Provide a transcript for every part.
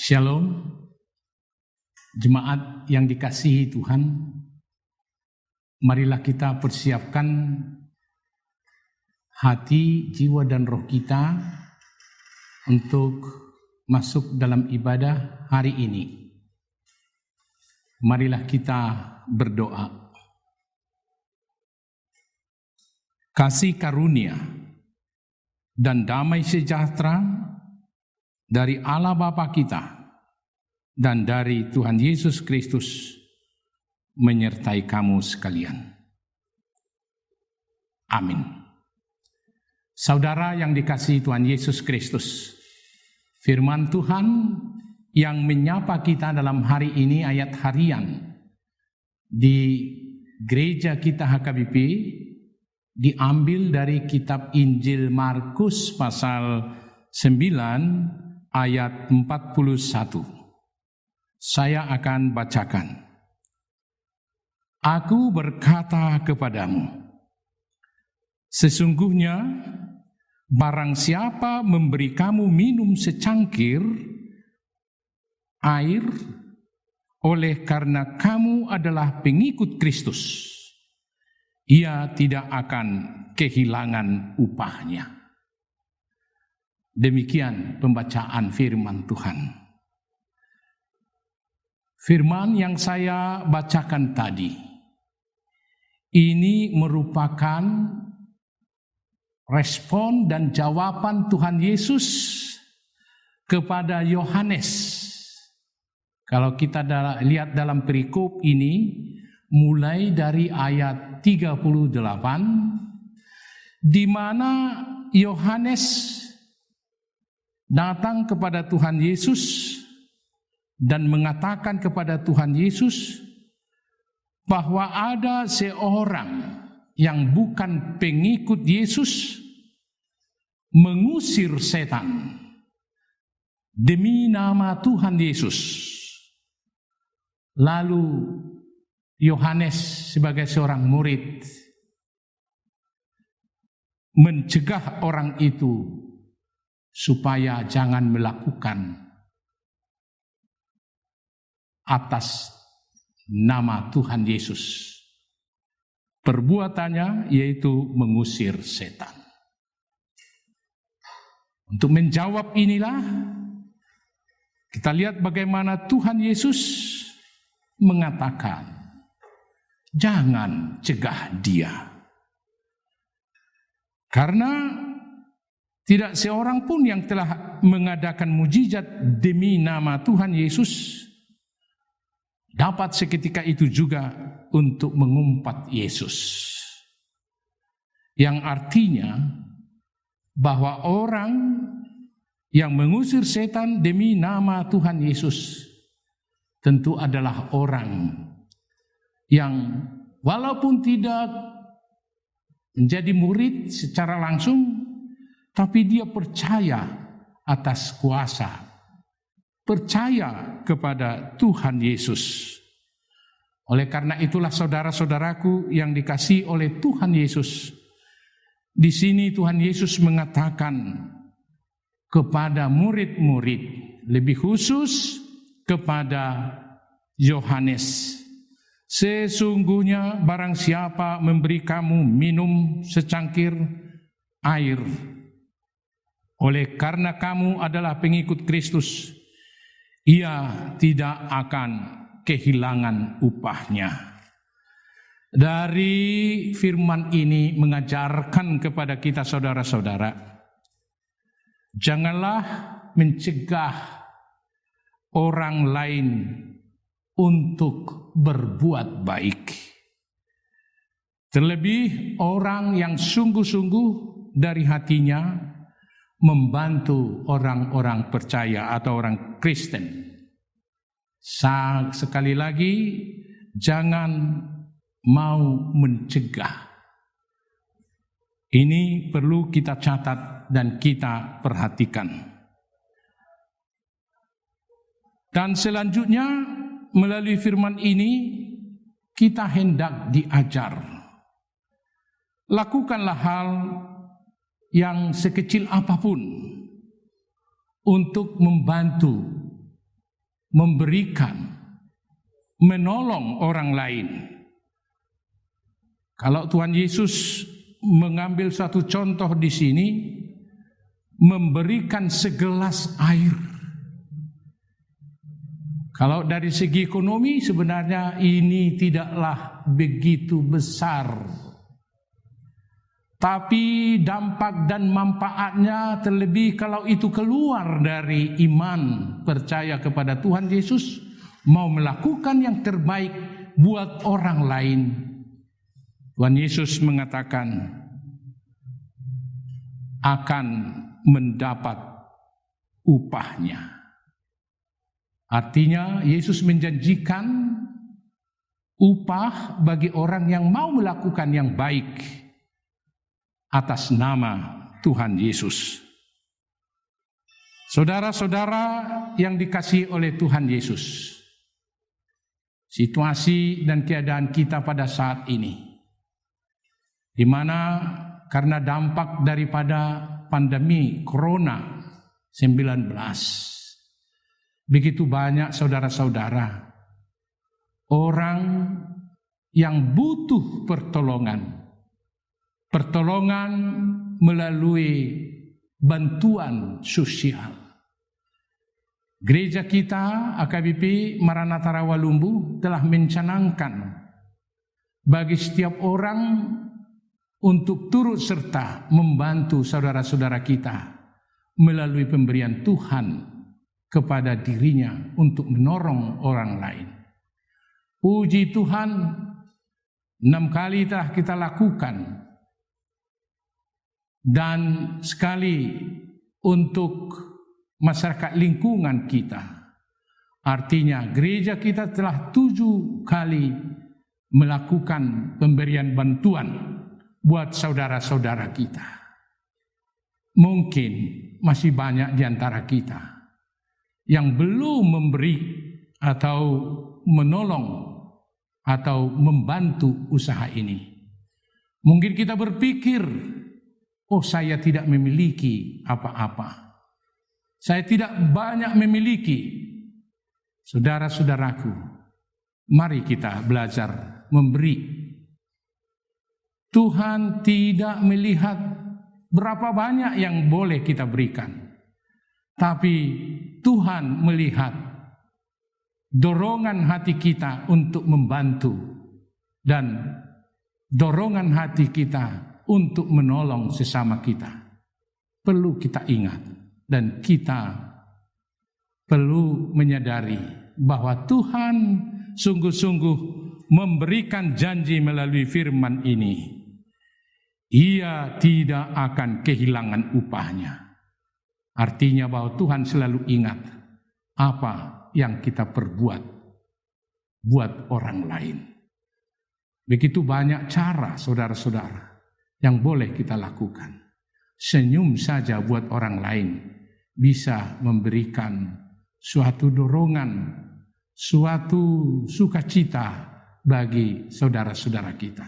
Shalom, jemaat yang dikasihi Tuhan. Marilah kita persiapkan hati, jiwa, dan roh kita untuk masuk dalam ibadah hari ini. Marilah kita berdoa. Kasih karunia dan damai sejahtera dari Allah Bapa kita dan dari Tuhan Yesus Kristus menyertai kamu sekalian. Amin. Saudara yang dikasihi Tuhan Yesus Kristus, firman Tuhan yang menyapa kita dalam hari ini, ayat harian di gereja kita HKBP, diambil dari kitab Injil Markus pasal 9 ayat 41. Saya akan bacakan. Aku berkata kepadamu, sesungguhnya barang siapa memberi kamu minum secangkir air oleh karena kamu adalah pengikut Kristus, ia tidak akan kehilangan upahnya. Demikian pembacaan firman Tuhan. Firman yang saya bacakan tadi, ini merupakan respon dan jawaban Tuhan Yesus kepada Yohanes. Kalau kita lihat dalam perikop ini, mulai dari ayat 38, di mana Yohanes datang kepada Tuhan Yesus dan mengatakan kepada Tuhan Yesus bahwa ada seorang yang bukan pengikut Yesus mengusir setan demi nama Tuhan Yesus. Lalu Yohanes sebagai seorang murid mencegah orang itu supaya jangan melakukan atas nama Tuhan Yesus. Perbuatannya yaitu mengusir setan. Untuk menjawab inilah, kita lihat bagaimana Tuhan Yesus mengatakan, jangan cegah dia. Karena tidak seorang pun yang telah mengadakan mujizat demi nama Tuhan Yesus dapat seketika itu juga untuk mengumpat Yesus. Yang artinya bahwa orang yang mengusir setan demi nama Tuhan Yesus tentu adalah orang yang walaupun tidak menjadi murid secara langsung, tapi dia percaya atas kuasa, percaya kepada Tuhan Yesus. Oleh karena itulah saudara-saudaraku yang dikasihi oleh Tuhan Yesus, di sini Tuhan Yesus mengatakan kepada murid-murid, lebih khusus kepada Yohanes, sesungguhnya barang siapa memberi kamu minum secangkir air oleh karena kamu adalah pengikut Kristus, ia tidak akan kehilangan upahnya. Dari firman ini mengajarkan kepada kita saudara-saudara, janganlah mencegah orang lain untuk berbuat baik. Terlebih orang yang sungguh-sungguh dari hatinya membantu orang-orang percaya atau orang Kristen. Sekali lagi, jangan mau mencegah. Ini perlu kita catat dan kita perhatikan. Dan selanjutnya, melalui firman ini, kita hendak diajar. Lakukanlah hal yang sekecil apapun untuk membantu memberikan, menolong orang lain. Kalau Tuhan Yesus mengambil suatu contoh di sini, memberikan segelas air. Kalau dari segi ekonomi sebenarnya ini tidaklah begitu besar. Tapi dampak dan manfaatnya terlebih kalau itu keluar dari iman, percaya kepada Tuhan Yesus, mau melakukan yang terbaik buat orang lain. Tuhan Yesus mengatakan akan mendapat upahnya. Artinya Yesus menjanjikan upah bagi orang yang mau melakukan yang baik atas nama Tuhan Yesus. Saudara-saudara yang dikasihi oleh Tuhan Yesus, situasi dan keadaan kita pada saat ini, di mana karena dampak daripada pandemi Corona 19, begitu banyak saudara-saudara orang yang butuh pertolongan melalui bantuan sosial. Gereja kita AKBP Maranatha Rawalumbu telah mencanangkan bagi setiap orang untuk turut serta membantu saudara-saudara kita melalui pemberian Tuhan kepada dirinya untuk menolong orang lain. Puji Tuhan, 6 kali telah kita lakukan, dan sekali untuk masyarakat lingkungan kita. Artinya gereja kita telah 7 kali melakukan pemberian bantuan buat saudara-saudara kita. Mungkin masih banyak di antara kita yang belum memberi atau menolong atau membantu usaha ini. Mungkin kita berpikir, oh saya tidak memiliki apa-apa. Saya tidak banyak memiliki. Saudara-saudaraku, mari kita belajar memberi. Tuhan tidak melihat berapa banyak yang boleh kita berikan. Tapi Tuhan melihat dorongan hati kita untuk membantu dan dorongan hati kita untuk menolong sesama kita. Perlu kita ingat dan kita perlu menyadari bahwa Tuhan sungguh-sungguh memberikan janji melalui firman ini. Ia tidak akan kehilangan upahnya. Artinya bahwa Tuhan selalu ingat apa yang kita perbuat buat orang lain. Begitu banyak cara saudara-saudara yang boleh kita lakukan. Senyum saja buat orang lain bisa memberikan suatu dorongan, suatu sukacita bagi saudara-saudara kita.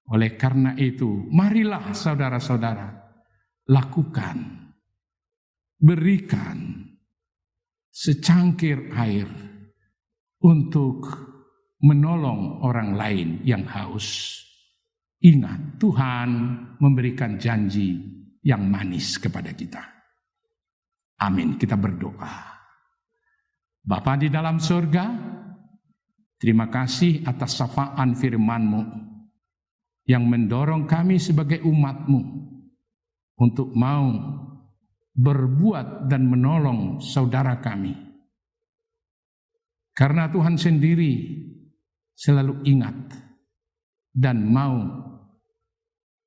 Oleh karena itu, marilah saudara-saudara lakukan, berikan secangkir air untuk menolong orang lain yang haus. Ingat, Tuhan memberikan janji yang manis kepada kita. Amin. Kita berdoa. Bapa di dalam surga, terima kasih atas sapaan firman-Mu yang mendorong kami sebagai umat-Mu untuk mau berbuat dan menolong saudara kami. Karena Tuhan sendiri selalu ingat dan mau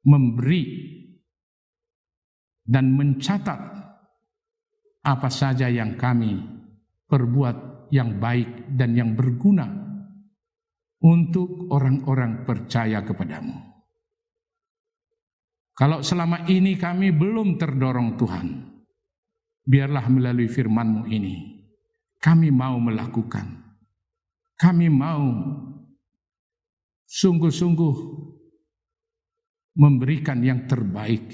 memberi dan mencatat apa saja yang kami perbuat yang baik dan yang berguna untuk orang-orang percaya kepadamu. Kalau selama ini kami belum terdorong Tuhan, biarlah melalui firman-Mu ini kami mau melakukan. Kami mau sungguh-sungguh memberikan yang terbaik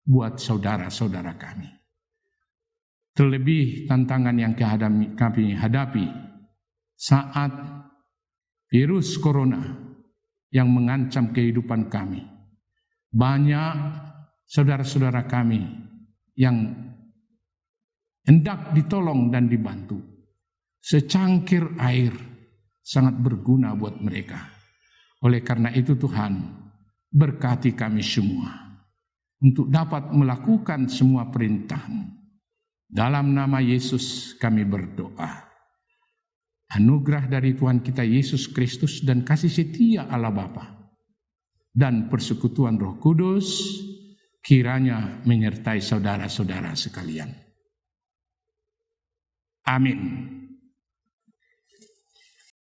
buat saudara-saudara kami. Terlebih tantangan yang kami hadapi saat virus corona yang mengancam kehidupan kami. Banyak saudara-saudara kami yang hendak ditolong dan dibantu. Secangkir air sangat berguna buat mereka. Oleh karena itu Tuhan, berkati kami semua untuk dapat melakukan semua perintah-Mu. Dalam nama Yesus kami berdoa. Anugerah dari Tuhan kita Yesus Kristus dan kasih setia Allah Bapa dan persekutuan Roh Kudus kiranya menyertai saudara-saudara sekalian. Amin.